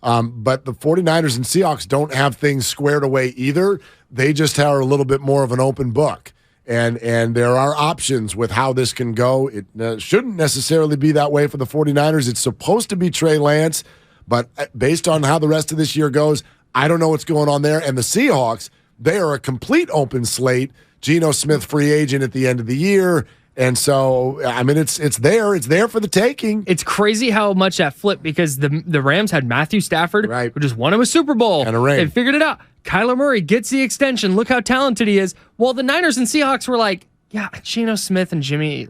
But the 49ers and Seahawks don't have things squared away either. They just are a little bit more of an open book. And there are options with how this can go. It shouldn't necessarily be that way for the 49ers. It's supposed to be Trey Lance, but based on how the rest of this year goes, I don't know what's going on there. And the Seahawks, they are a complete open slate. Geno Smith, free agent at the end of the year. And so, I mean, it's there. It's there for the taking. It's crazy how much that flipped because the Rams had Matthew Stafford, who just won him a Super Bowl. And a ring. They figured it out. Kyler Murray gets the extension. Look how talented he is. Well, the Niners and Seahawks were like, yeah, Geno Smith and Jimmy,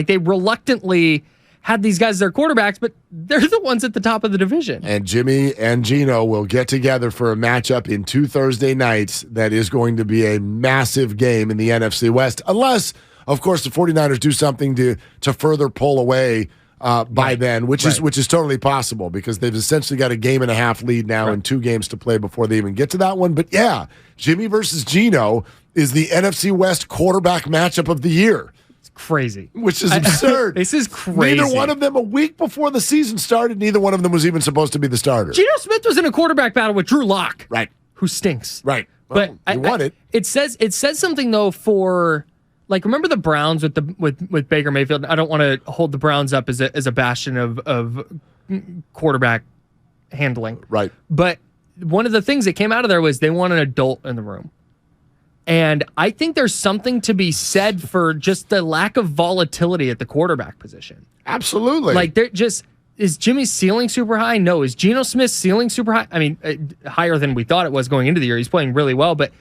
they reluctantly had these guys as their quarterbacks, but they're the ones at the top of the division. And Jimmy and Geno will get together for a matchup in 2 Thursday nights that is going to be a massive game in the NFC West, unless, of course, the 49ers do something to further pull away by then, which is totally possible because they've essentially got a game and a half lead now and 2 games to play before they even get to that one. But yeah, Jimmy versus Geno is the NFC West quarterback matchup of the year. It's crazy. Which is absurd. This is crazy. Neither one of them, a week before the season started, neither one of them was even supposed to be the starter. Geno Smith was in a quarterback battle with Drew Lock. Right. Who stinks. Right. Well, but you won it. It says something, though, for... Like, remember the Browns with Baker Mayfield? I don't want to hold the Browns up as a bastion of quarterback handling. Right. But one of the things that came out of there was they want an adult in the room. And I think there's something to be said for just the lack of volatility at the quarterback position. Absolutely. Like, they're just... Is Jimmy's ceiling super high? No. Is Geno Smith's ceiling super high? I mean, higher than we thought it was going into the year. He's playing really well, but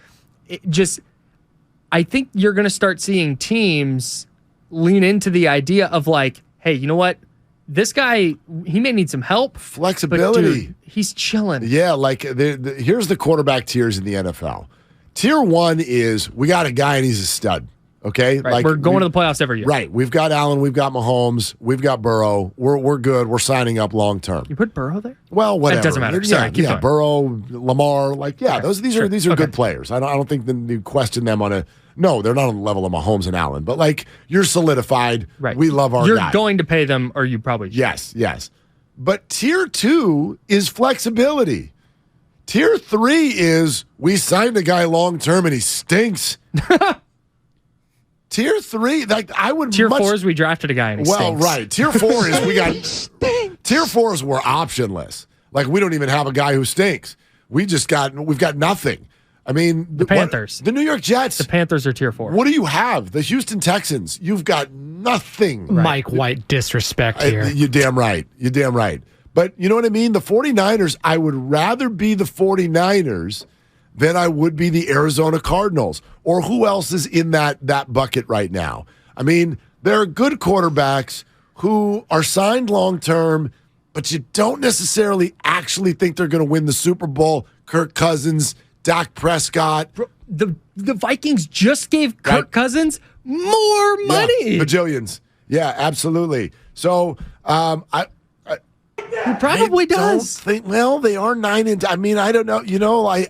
it just... I think you're going to start seeing teams lean into the idea of like, hey, you know what? This guy, he may need some help. Flexibility. But dude, he's chilling. Yeah, like here's the quarterback tiers in the NFL. Tier 1 is we got a guy and he's a stud. Okay? Right. We're going to the playoffs every year. Right. We've got Allen, we've got Mahomes, we've got Burrow. We're good. We're signing up long term. You put Burrow there? Well, whatever. It doesn't matter. Sorry, keep going. Brrow, Lamar, these are okay. good players. I don't think that you question them on a no, they're not on the level of Mahomes and Allen, but like you're solidified. Right. We love our You're guy. going to pay them, or you probably should. Yes. But tier 2 is flexibility. Tier 3 is we signed a guy long term and he stinks. Tier 3, like I would. Tier 4 is we drafted a guy and he stinks. Right. Tier 4 is we got. Tier 4 is we're optionless. Like we don't even have a guy who stinks. We've got nothing. I mean, the Panthers, the New York Jets. The Panthers are tier 4. What do you have? The Houston Texans. You've got nothing. Right. Mike White disrespect here. You're damn right. But you know what I mean? The 49ers, I would rather be the 49ers than I would be the Arizona Cardinals. Or who else is in that bucket right now? I mean, there are good quarterbacks who are signed long-term, but you don't necessarily actually think they're going to win the Super Bowl. Kirk Cousins, Dak Prescott. The Vikings just gave Kirk Cousins more money. Yeah, bajillions. Yeah, absolutely. So he probably does. They are 9 and. I mean, I don't know. You know, I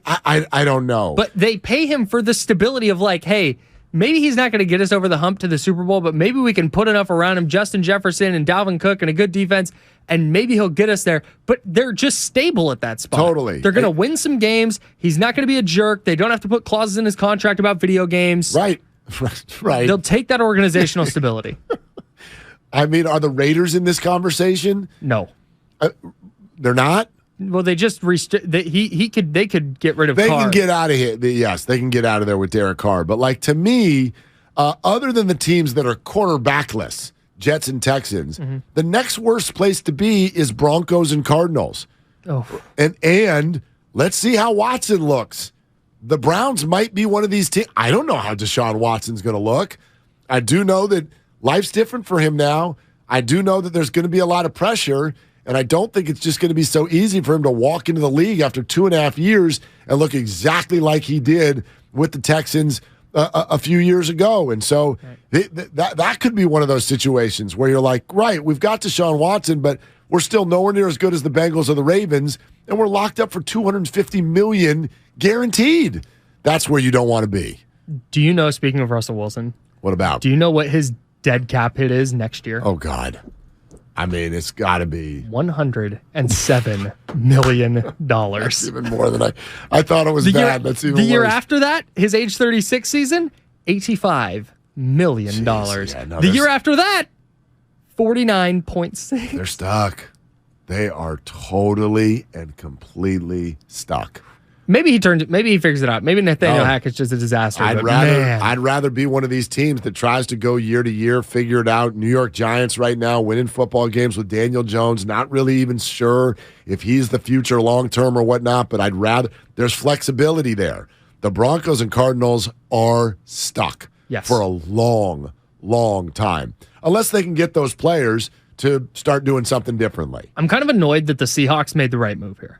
don't know. But they pay him for the stability of like, hey, maybe he's not going to get us over the hump to the Super Bowl, but maybe we can put enough around him, Justin Jefferson and Dalvin Cook and a good defense, and maybe he'll get us there. But they're just stable at that spot. Totally. They're going to win some games. He's not going to be a jerk. They don't have to put clauses in his contract about video games. Right. They'll take that organizational stability. I mean, are the Raiders in this conversation? No. They're not? Well, they just they could get rid of They Carr. can get out of here. Yes, they can get out of there with Derek Carr. But like to me, other than the teams that are quarterbackless, Jets and Texans, the next worst place to be is Broncos and Cardinals. Oh. And let's see how Watson looks. The Browns might be one of these teams. I don't know how Deshaun Watson's going to look. I do know that life's different for him now. I do know that there's going to be a lot of pressure. And I don't think it's just going to be so easy for him to walk into the league after 2.5 years and look exactly like he did with the Texans a few years ago. And so that could be one of those situations where you're like, right, we've got Deshaun Watson, but we're still nowhere near as good as the Bengals or the Ravens, and we're locked up for $250 million guaranteed. That's where you don't want to be. Do you know, speaking of Russell Wilson, what about? Do you know what his dead cap hit is next year? Oh, God. I mean, it's got to be $107 million. That's even more than I thought it was bad. That's even the year worse. after that, his age 36 season, $85 million. The year after that, 49.6. They're stuck. They are totally and completely stuck. Maybe he figures it out. Maybe Nathaniel Hackett's just a disaster. I'd rather be one of these teams that tries to go year to year, figure it out. New York Giants right now winning football games with Daniel Jones, not really even sure if he's the future long term or whatnot, but there's flexibility there. The Broncos and Cardinals are stuck for a long, long time, unless they can get those players to start doing something differently. I'm kind of annoyed that the Seahawks made the right move here.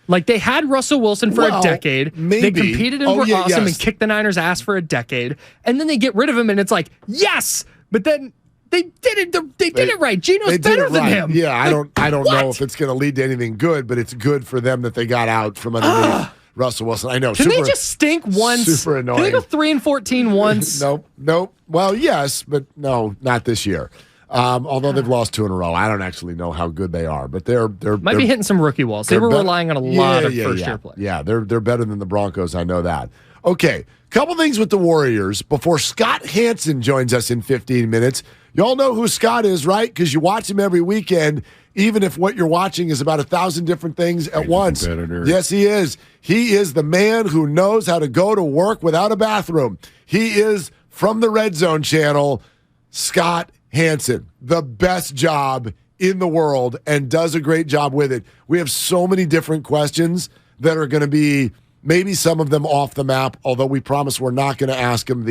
Like, they had Russell Wilson for a decade. Maybe. They competed and were awesome and kicked the Niners' ass for a decade. And then they get rid of him, and it's like, yes! But then they did it right. Geno's better than him. Yeah, I don't know if it's going to lead to anything good, but it's good for them that they got out from underneath Russell Wilson. I know. Can they just stink once? Super annoying. Can they go 3-14 once? Nope. Well, yes, but no, not this year. Although they've lost 2 in a row. I don't actually know how good they are, but they're might be hitting some rookie walls. They were relying on a lot of first-year players. Yeah, they're better than the Broncos. I know that. Okay, couple things with the Warriors before Scott Hansen joins us in 15 minutes. Y'all know who Scott is, right? Because you watch him every weekend, even if what you're watching is about 1,000 different things at once. Competitor. Yes, he is. He is the man who knows how to go to work without a bathroom. He is from the Red Zone channel, Scott Hansen, the best job in the world, and does a great job with it. We have so many different questions that are going to be maybe some of them off the map, although we promise we're not going to ask him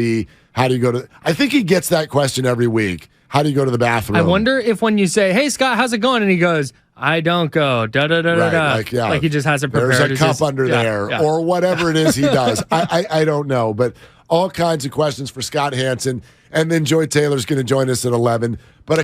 how do you go to... I think he gets that question every week. How do you go to the bathroom? I wonder if when you say, hey, Scott, how's it going? And he goes, I don't go, da-da-da-da-da. Like he just has it prepared. There's a cup under there, or whatever it is he does. I don't know, but all kinds of questions for Scott Hansen. And then Joy Taylor's going to join us at 11. But